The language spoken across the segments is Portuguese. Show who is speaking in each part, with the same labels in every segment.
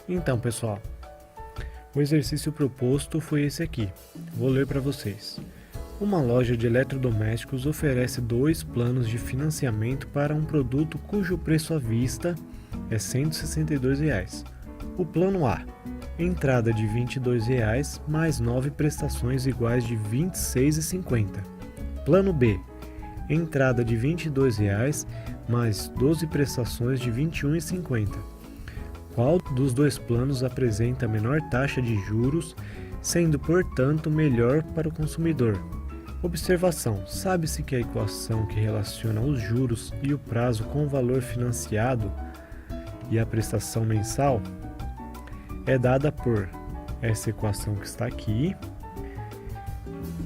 Speaker 1: Então, pessoal, o exercício proposto foi esse aqui. Vou ler para vocês. Uma loja de eletrodomésticos oferece 2 planos de financiamento para um produto cujo preço à vista é R$ 162. O plano A, entrada de R$ 22 mais 9 prestações iguais de R$ 26,50. Plano B, entrada de R$ 22 mais 12 prestações de R$ 21,50. Qual dos dois planos apresenta a menor taxa de juros, sendo, portanto, melhor para o consumidor? Observação: sabe-se que a equação que relaciona os juros e o prazo com o valor financiado e a prestação mensal é dada por essa equação que está aqui.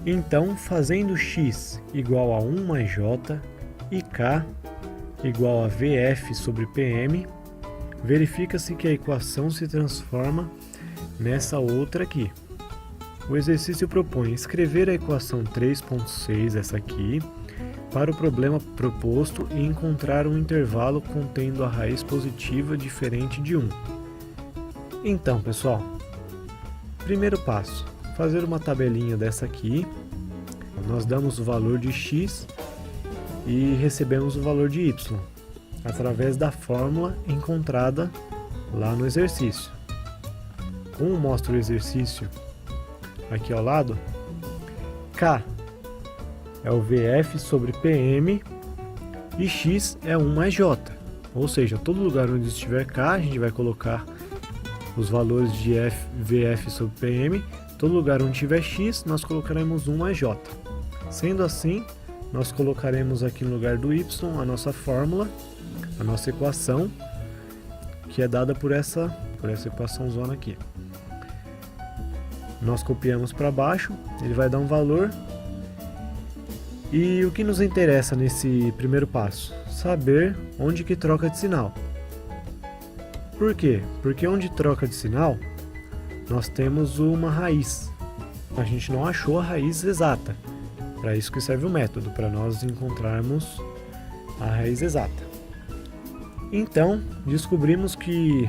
Speaker 1: Então, fazendo x igual a 1 mais j e k igual a VF sobre PM, verifica-se que a equação se transforma nessa outra aqui. O exercício propõe escrever a equação 3.6, essa aqui, para o problema proposto e encontrar um intervalo contendo a raiz positiva diferente de 1. Então, pessoal, primeiro passo, fazer uma tabelinha dessa aqui. Nós damos o valor de x e recebemos o valor de y, através da fórmula encontrada lá no exercício. Como mostra o exercício aqui ao lado, K é o VF sobre PM e X é 1 mais J. Ou seja, todo lugar onde estiver K, a gente vai colocar os valores de VF sobre PM. Todo lugar onde tiver X, nós colocaremos 1 mais J. Sendo assim, nós colocaremos aqui no lugar do Y a nossa fórmula, a nossa equação, que é dada por essa equação zona aqui. Nós copiamos para baixo, ele vai dar um valor. E o que nos interessa nesse primeiro passo? Saber onde que troca de sinal. Por quê? Porque onde troca de sinal, nós temos uma raiz. A gente não achou a raiz exata. Para isso que serve o método, para nós encontrarmos a raiz exata. Então, descobrimos que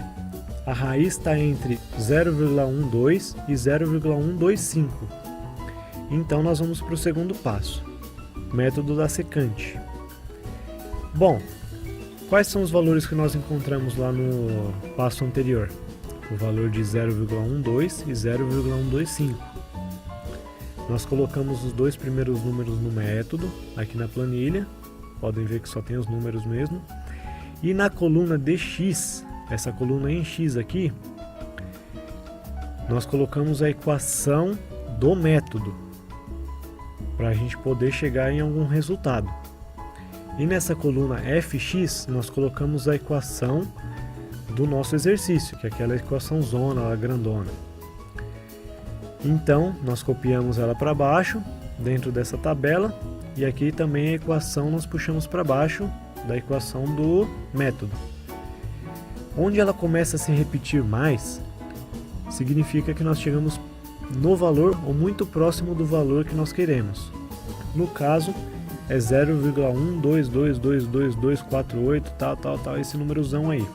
Speaker 1: a raiz está entre 0,12 e 0,125. Então, nós vamos para o segundo passo, método da secante. Bom, quais são os valores que nós encontramos lá no passo anterior? O valor de 0,12 e 0,125. Nós colocamos os dois primeiros números no método, aqui na planilha. Podem ver que só tem os números mesmo. E na coluna dx, essa coluna em x aqui, nós colocamos a equação do método, para a gente poder chegar em algum resultado. E nessa coluna fx, nós colocamos a equação do nosso exercício, que é aquela equação zona, a grandona. Então, nós copiamos ela para baixo, dentro dessa tabela, e aqui também a equação nós puxamos para baixo da equação do método. Onde ela começa a se repetir mais, significa que nós chegamos no valor ou muito próximo do valor que nós queremos. No caso, é 0,1222248, tal, esse númerozão aí.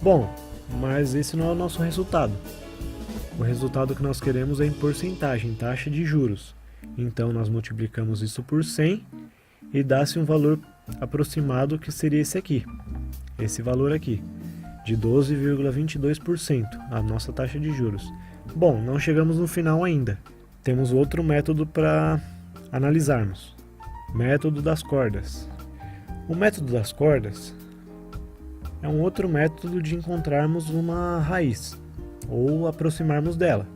Speaker 1: Bom, mas esse não é o nosso resultado. O resultado que nós queremos é em porcentagem, taxa de juros. Então, nós multiplicamos isso por 100 e dá-se um valor aproximado que seria esse aqui. Esse valor aqui, de 12,22%, a nossa taxa de juros. Bom, não chegamos no final ainda. Temos outro método para analisarmos. Método das cordas. O método das cordas é um outro método de encontrarmos uma raiz, ou aproximarmos dela.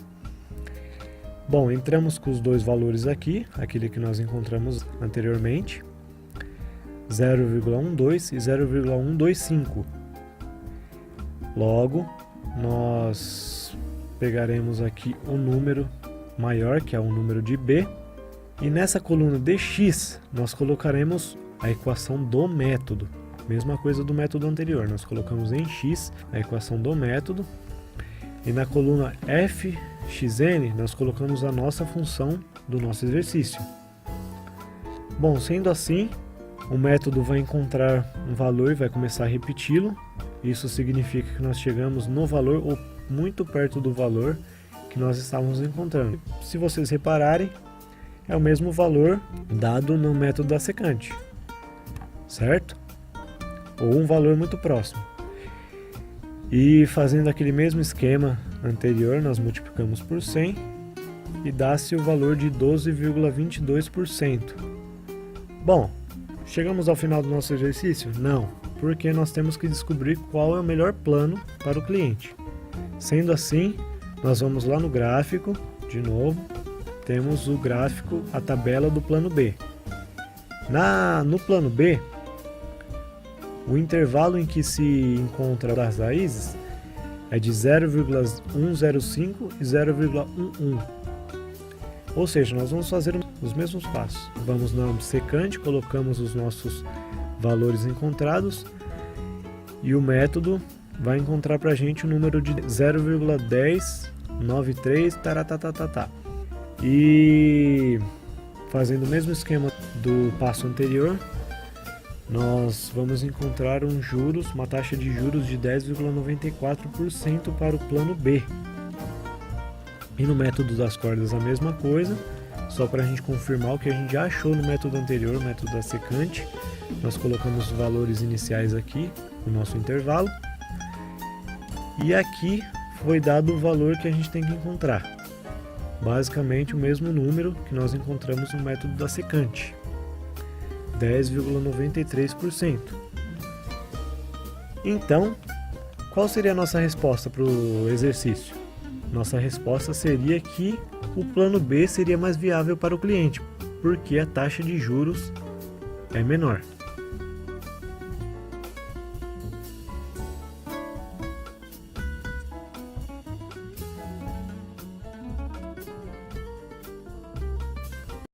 Speaker 1: Bom, entramos com os dois valores aqui, aquele que nós encontramos anteriormente, 0,12 e 0,125. Logo, nós pegaremos aqui o número maior, que é o número de B, e nessa coluna dx nós colocaremos a equação do método. Mesma coisa do método anterior, nós colocamos em x a equação do método, e na coluna fxn nós colocamos a nossa função do nosso exercício. Bom, sendo assim, o método vai encontrar um valor e vai começar a repeti-lo, Isso significa que nós chegamos no valor ou muito perto do valor que nós estávamos encontrando. Se vocês repararem, é o mesmo valor dado no método da secante, certo? Ou um valor muito próximo. E fazendo aquele mesmo esquema anterior, nós multiplicamos por 100 e dá-se o valor de 12,22%. Bom, chegamos ao final do nosso exercício? Não, porque nós temos que descobrir qual é o melhor plano para o cliente. Sendo assim, nós vamos lá no gráfico, de novo, temos o gráfico, a tabela do plano B. No plano B, o intervalo em que se encontra as raízes é de 0,105 e 0,11. Ou seja, nós vamos fazer os mesmos passos. Vamos na secante, colocamos os nossos valores encontrados e o método vai encontrar para a gente o número de 0,1093 taratatata. E fazendo o mesmo esquema do passo anterior, nós vamos encontrar uma taxa de juros de 10,94% para o plano B. E no método das cordas a mesma coisa, só para a gente confirmar o que a gente já achou no método anterior, o método da secante. Nós colocamos os valores iniciais aqui, no nosso intervalo. E aqui foi dado o valor que a gente tem que encontrar. Basicamente o mesmo número que nós encontramos no método da secante. 10,93%. Então, qual seria a nossa resposta para o exercício? Nossa resposta seria que o plano B seria mais viável para o cliente, porque a taxa de juros é menor.